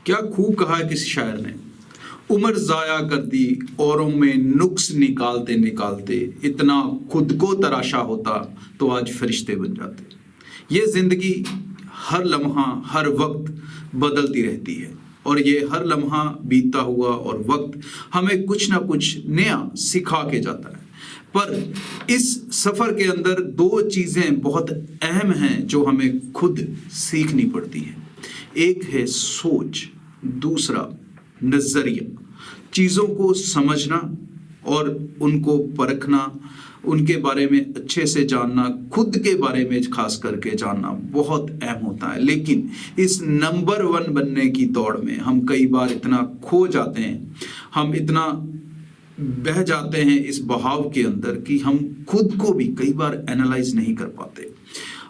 क्या खूब कहा है किसी शायर ने, उम्र जाया कर दी औरों में नुक्स निकालते निकालते, इतना खुद को तराशा होता तो आज फरिश्ते बन जाते। ये जिंदगी हर लम्हा हर वक्त बदलती रहती है और ये हर लम्हा बीतता हुआ और वक्त हमें कुछ ना कुछ नया सिखा के जाता है। पर इस सफर के अंदर दो चीजें बहुत अहम हैं जो हमें खुद सीखनी पड़ती हैं। एक है सोच, दूसरा नजरिया। चीजों को समझना और उनको परखना, उनके बारे में अच्छे से जानना, खुद के बारे में खास करके जानना बहुत अहम होता है। लेकिन इस नंबर 1 बनने की दौड़ में हम कई बार इतना खो जाते हैं, हम इतना बह जाते हैं इस बहाव के अंदर कि हम खुद को भी कई बार एनालाइज नहीं कर पाते।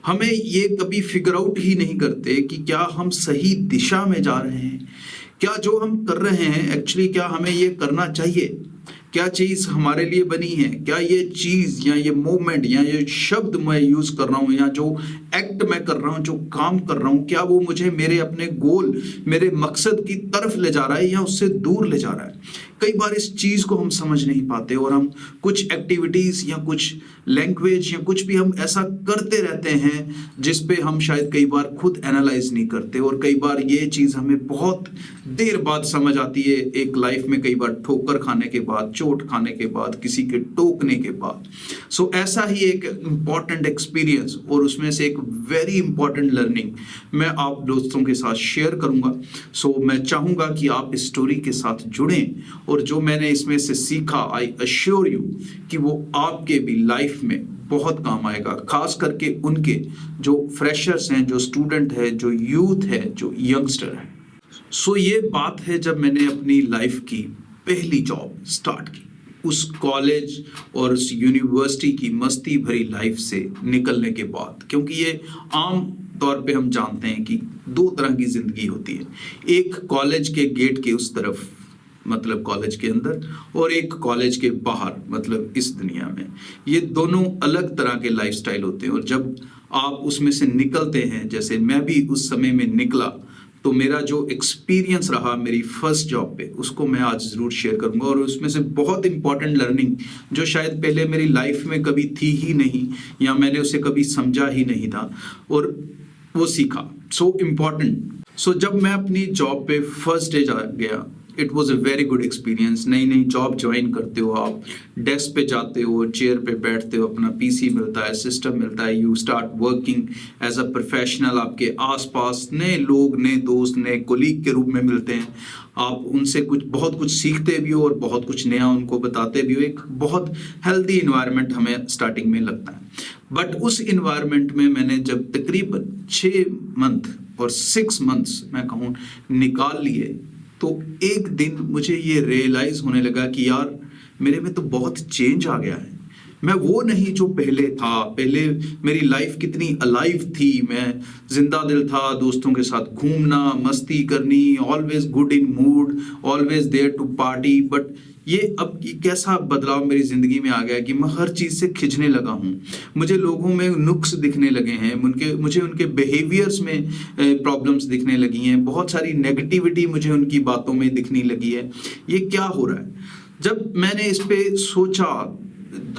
हमें ये कभी फिगर आउट ही नहीं करते कि क्या हम सही दिशा में जा रहे हैं, क्या जो हम कर रहे हैं एक्चुअली क्या हमें ये करना चाहिए, क्या चीज हमारे लिए बनी है, क्या ये चीज या ये मूवमेंट या ये शब्द मैं यूज कर रहा हूं या जो एक्ट मैं कर रहा हूं, जो काम कर रहा हूं, क्या वो मुझे मेरे अपने गोल, मेरे मकसद की तरफ ले जा रहा है या उससे दूर ले जा रहा है। कई बार इस चीज को हम समझ नहीं पाते और हम कुछ एक्टिविटीज या कुछ लैंग्वेज या कुछ भी हम ऐसा करते रहते हैं जिस पे हम शायद कई बार खुद एनालाइज नहीं करते और कई बार ये चीज हमें बहुत देर बाद समझ आती है, एक लाइफ में कई बार ठोकर खाने के बाद, चोट खाने के बाद, किसी के टोकने के बाद। सो ऐसा ही एक इंपॉर्टेंट एक्सपीरियंस और उसमें से एक वेरी इंपॉर्टेंट लर्निंग मैं आप दोस्तों के साथ शेयर करूंगा। सो मैं चाहूंगा कि आप इस स्टोरी के साथ जुड़ें और जो मैंने इसमें से सीखा, आई अश्योर यू कि वो आपके भी लाइफ में बहुत काम आएगा, खास करके उनके जो फ्रेशर्स हैं, जो स्टूडेंट है, जो यूथ है, जो यंगस्टर है। सो ये बात है जब मैंने अपनी लाइफ की पहली जॉब स्टार्ट की, उस कॉलेज और उस यूनिवर्सिटी की मस्ती भरी लाइफ से निकलने के बाद। क्योंकि ये आम तौर पे हम जानते हैं कि 2 तरह की जिंदगी होती है, एक कॉलेज के गेट के उस तरफ मतलब कॉलेज के अंदर, और एक कॉलेज के बाहर मतलब इस दुनिया में। ये दोनों अलग तरह के लाइफस्टाइल होते हैं और जब आप उसमें से निकलते हैं, जैसे मैं भी उस समय में निकला, तो मेरा जो एक्सपीरियंस रहा मेरी फर्स्ट जॉब पे, उसको मैं आज ज़रूर शेयर करूंगा। और उसमें से बहुत इंपॉर्टेंट लर्निंग जो शायद पहले मेरी लाइफ में कभी थी ही नहीं या मैंने उसे कभी समझा ही नहीं था और वो सीखा। So important. सो जब मैं अपनी जॉब पे फर्स्ट डे गया, it was a very good experience. नई नई जॉब ज्वाइन करते हो, आप डेस्क पे जाते हो, चेयर पे बैठते हो, अपना पीसी मिलता है, सिस्टम मिलता है, you start working as a professional. आपके आसपास नए लोग, नए दोस्त, नए कोलीग के रूप में मिलते हैं, आप उनसे बहुत कुछ सीखते भी हो और बहुत कुछ नया उनको बताते भी हो। एक बहुत हेल्दी इन्वायरमेंट हमें स्टार्टिंग में लगता है। बट उस इन्वायरमेंट में मैंने जब तकरीबन 6 मंथ और 6 मंथ्स मैं कहूँ निकाल लिए, तो एक दिन मुझे ये रियलाइज होने लगा कि यार मेरे में तो बहुत चेंज आ गया है। मैं वो नहीं जो पहले था। पहले मेरी लाइफ कितनी अलाइव थी, मैं जिंदा दिल था, दोस्तों के साथ घूमना, मस्ती करनी, always good in mood, always there to party. But ये अब कैसा बदलाव मेरी जिंदगी में आ गया कि मैं हर चीज से खिंचने लगा हूँ। मुझे लोगों में नुक्स दिखने लगे हैं, मुझे उनके बिहेवियर्स में प्रॉब्लम्स दिखने लगी हैं, बहुत सारी नेगेटिविटी मुझे उनकी बातों में दिखने लगी है। ये क्या हो रहा है? जब मैंने इस पे सोचा,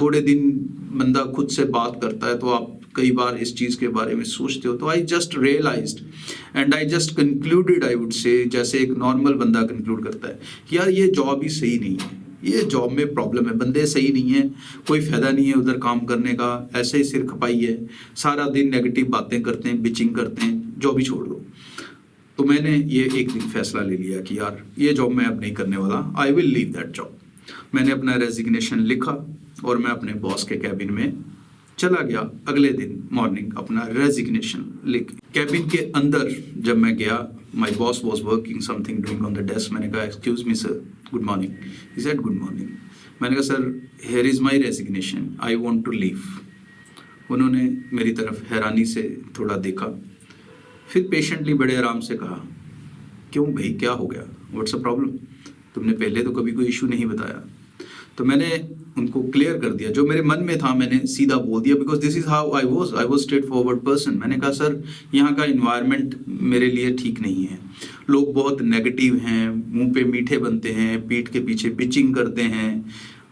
थोड़े दिन बंदा खुद से बात करता है तो आप कई बार इस चीज के बारे में सोचते हो, तो I just realised and I just concluded, I would say, जैसे एक नॉर्मल बंदा कंक्लूड करता है कि यार ये जॉब ही सही नहीं है, ये जॉब में प्रॉब्लम है, बंदे सही नहीं है, कोई फायदा नहीं है उधर काम करने का, ऐसे ही सिर खपाई है, सारा दिन नेगेटिव बातें करते हैं, बिचिंग करते हैं, जॉब ही छोड़ दो। तो मैंने ये एक दिन फैसला ले लिया कि यार ये जॉब मैं अब नहीं करने वाला, I will leave that job. मैंने अपना रेजिग्नेशन लिखा और मैं अपने बॉस के कैबिन में चला गया। अगले दिन मॉर्निंग अपना रेजिग्नेशन लिख कैबिन के अंदर जब मैं गया, my boss was working something doing on the desk. मैंने कहा excuse me sir, good morning. He said good morning. मैंने कहा sir here is my resignation, I want to leave. उन्होंने मेरी तरफ हैरानी से थोड़ा देखा, फिर पेशेंटली बड़े आराम से कहा, क्यों भाई क्या हो गया, व्हाट्स अ प्रॉब्लम, तुमने पहले तो कभी कोई इशू नहीं बताया। तो मैंने उनको क्लियर कर दिया जो मेरे मन में था, मैंने सीधा बोल दिया, because this is how I was straight forward person. मैंने कहा सर यहाँ का इन्वायरमेंट मेरे लिए ठीक नहीं है, लोग बहुत नेगेटिव हैं, मुंह पे मीठे बनते हैं, पीठ के पीछे पिचिंग करते हैं।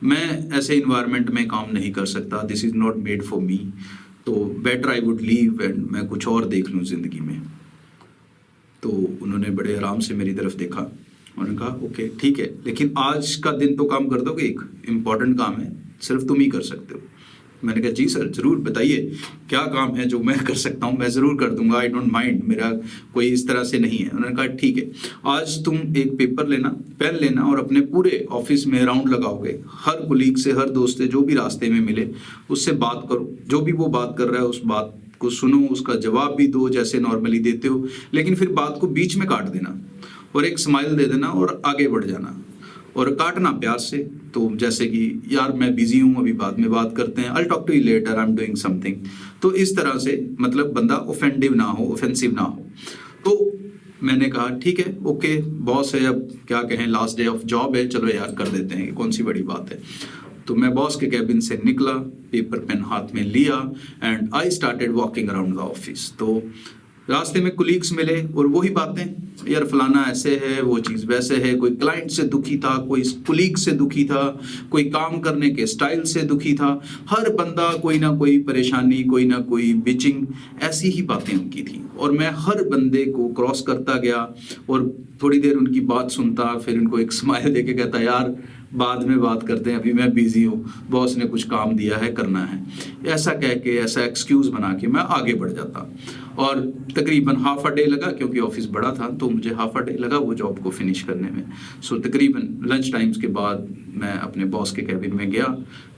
मैं ऐसे इन्वायरमेंट में काम नहीं कर सकता, this is not made for me. तो better I would leave and मैं कुछ और देख लूँ ज़िंदगी में। तो उन्होंने बड़े आराम से मेरी तरफ देखा, उन्होंने कहा ओके ठीक है, लेकिन आज का दिन तो काम कर दोगे, एक इम्पॉर्टेंट काम है, सिर्फ तुम ही कर सकते हो। मैंने कहा जी सर ज़रूर बताइए क्या काम है जो मैं कर सकता हूँ, मैं ज़रूर कर दूंगा, आई डोंट माइंड, मेरा कोई इस तरह से नहीं है। उन्होंने कहा ठीक है, आज तुम एक पेपर लेना, पेन लेना और अपने पूरे ऑफिस में राउंड लगाओगे, हर कुलीग से, हर दोस्त से, जो भी रास्ते में मिले उससे बात करो, जो भी वो बात कर रहा है उस बात को सुनो, उसका जवाब भी दो जैसे नॉर्मली देते हो, लेकिन फिर बात को बीच में काट देना और एक स्माइल दे देना और आगे बढ़ जाना, और काटना प्यार से। तो जैसे कि यार मैं बिजी हूँ, अभी बाद में बात करते हैं, I talk to you later, I am doing something. तो इस तरह से मतलब बंदा ऑफेंडिव ना हो, ऑफेंसिव ना हो। तो मैंने कहा ठीक है ओके बॉस है, अब क्या कहें, लास्ट डे ऑफ जॉब है, चलो यार कर देते हैं, कौन सी बड़ी बात है। तो मैं बॉस के कैबिन से निकला, पेपर पेन हाथ में लिया and I started walking around the office. तो रास्ते में कुलीग्स मिले और वही बातें, यार फलाना ऐसे है, वो चीज़ वैसे है, कोई क्लाइंट से दुखी था, कोई कुलीग से दुखी था, कोई काम करने के स्टाइल से दुखी था, हर बंदा कोई ना कोई परेशानी, कोई ना कोई बिचिंग, ऐसी ही बातें उनकी थी। और मैं हर बंदे को क्रॉस करता गया और थोड़ी देर उनकी बात सुनता, फिर उनको एक स्माइल देके कहता यार बाद में बात करते हैं, अभी मैं बिजी हूँ, बॉस ने कुछ काम दिया है, करना है, ऐसा कह के, ऐसा एक्सक्यूज़ बना के मैं आगे बढ़ जाता। और तकरीबन हाफ अ डे लगा, क्योंकि ऑफिस बड़ा था तो मुझे हाफ अ डे लगा वो जॉब को फिनिश करने में। सो तकरीबन लंच टाइम्स के बाद मैं अपने बॉस के कैबिन में गया,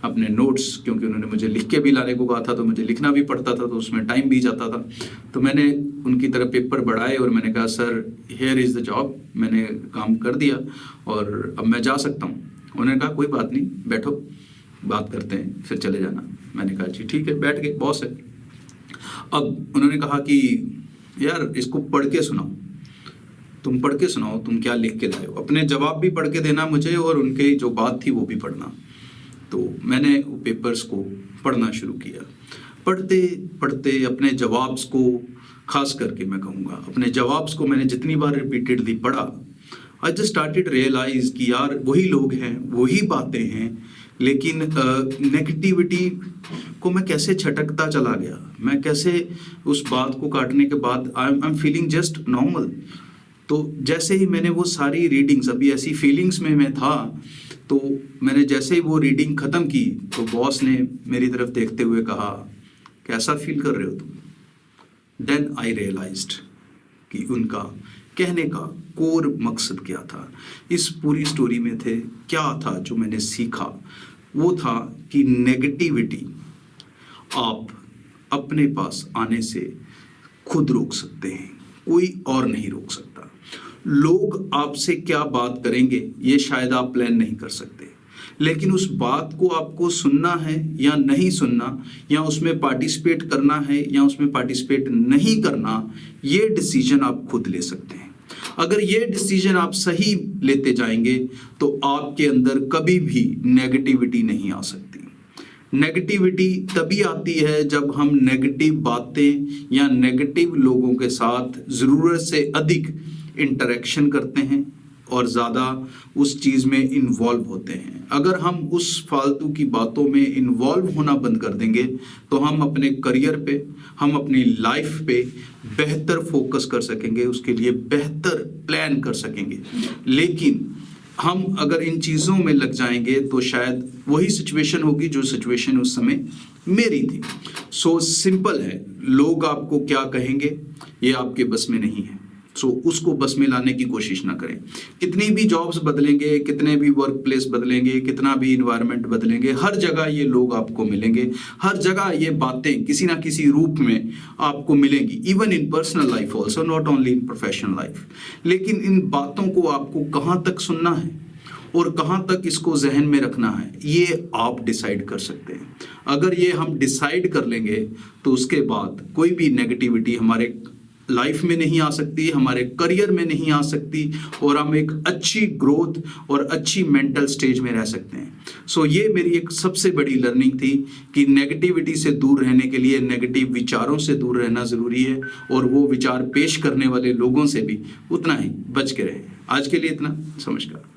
अपने नोट्स, क्योंकि उन्होंने मुझे लिख के भी लाने को कहा था तो मुझे लिखना भी पड़ता था, तो उसमें टाइम भी जाता था। तो मैंने उनकी तरफ पेपर बढ़ाए और मैंने कहा sir here is the job, मैंने काम कर दिया और अब मैं जा सकता हूँ। उन्होंने कहा कोई बात नहीं, बैठो बात करते हैं, फिर चले जाना। मैंने कहा जी ठीक है, बैठ गए, बॉस है। अब उन्होंने कहा कि यार इसको पढ़ के सुनाओ, तुम पढ़ के सुनाओ, तुम क्या लिख के लाए हो, अपने जवाब भी पढ़ के देना मुझे और उनके जो बात थी वो भी पढ़ना। तो मैंने वो पेपर्स को पढ़ना शुरू किया। पढ़ते पढ़ते अपने जवाब्स को, खास करके मैं कहूँगा अपने जवाब्स को मैंने जितनी बार रिपीटेडली पढ़ा, आई जस्ट स्टार्टेड रियलाइज कि यार वही लोग हैं, वही बातें हैं, लेकिन नेगेटिविटी को मैं कैसे छटकता चला गया, मैं कैसे उस बात को काटने के बाद I am feeling just normal. तो जैसे ही मैंने वो सारी रीडिंग्स, अभी ऐसी फीलिंग्स में मैं था, तो मैंने जैसे ही वो रीडिंग ख़त्म की तो बॉस ने मेरी तरफ देखते हुए कहा कैसा फील कर रहे हो तुम। देन आई रियलाइज्ड कि उनका कहने का कोर मकसद क्या था, इस पूरी स्टोरी में थे क्या था जो मैंने सीखा, वो था कि नेगेटिविटी आप अपने पास आने से खुद रोक सकते हैं, कोई और नहीं रोक सकता। लोग आपसे क्या बात करेंगे ये शायद आप प्लान नहीं कर सकते, लेकिन उस बात को आपको सुनना है या नहीं सुनना, या उसमें पार्टिसिपेट करना है या उसमें पार्टिसिपेट नहीं करना, ये डिसीजन आप खुद ले सकते हैं। अगर ये डिसीजन आप सही लेते जाएंगे तो आपके अंदर कभी भी नेगेटिविटी नहीं आ सकती। नेगेटिविटी तभी आती है जब हम नेगेटिव बातें या नेगेटिव लोगों के साथ ज़रूरत से अधिक इंटरेक्शन करते हैं और ज़्यादा उस चीज़ में इन्वॉल्व होते हैं। अगर हम उस फालतू की बातों में इन्वॉल्व होना बंद कर देंगे तो हम अपने करियर पे, हम अपनी लाइफ पे बेहतर फोकस कर सकेंगे, उसके लिए बेहतर प्लान कर सकेंगे। लेकिन हम अगर इन चीज़ों में लग जाएंगे तो शायद वही सिचुएशन होगी जो सिचुएशन उस समय मेरी थी। सो सिंपल है, लोग आपको क्या कहेंगे ये आपके बस में नहीं है। सो उसको बस में लाने की कोशिश ना करें। कितनी भी जॉब्स बदलेंगे, कितने भी वर्क प्लेस बदलेंगे, कितना भी इन्वायरमेंट बदलेंगे, हर जगह ये लोग आपको मिलेंगे, हर जगह ये बातें किसी ना किसी रूप में आपको मिलेंगी, even in personal life also, not only in professional life. लेकिन इन बातों को आपको कहाँ तक सुनना है और कहाँ तक इसको जहन में रखना है, ये आप डिसाइड कर सकते हैं। अगर ये हम डिसाइड कर लेंगे तो उसके बाद कोई भी नेगेटिविटी हमारे लाइफ में नहीं आ सकती, हमारे करियर में नहीं आ सकती, और हम एक अच्छी ग्रोथ और अच्छी मेंटल स्टेज में रह सकते हैं। सो ये मेरी एक सबसे बड़ी लर्निंग थी कि नेगेटिविटी से दूर रहने के लिए नेगेटिव विचारों से दूर रहना ज़रूरी है, और वो विचार पेश करने वाले लोगों से भी उतना ही बच के रहे। आज के लिए इतना। नमस्कार।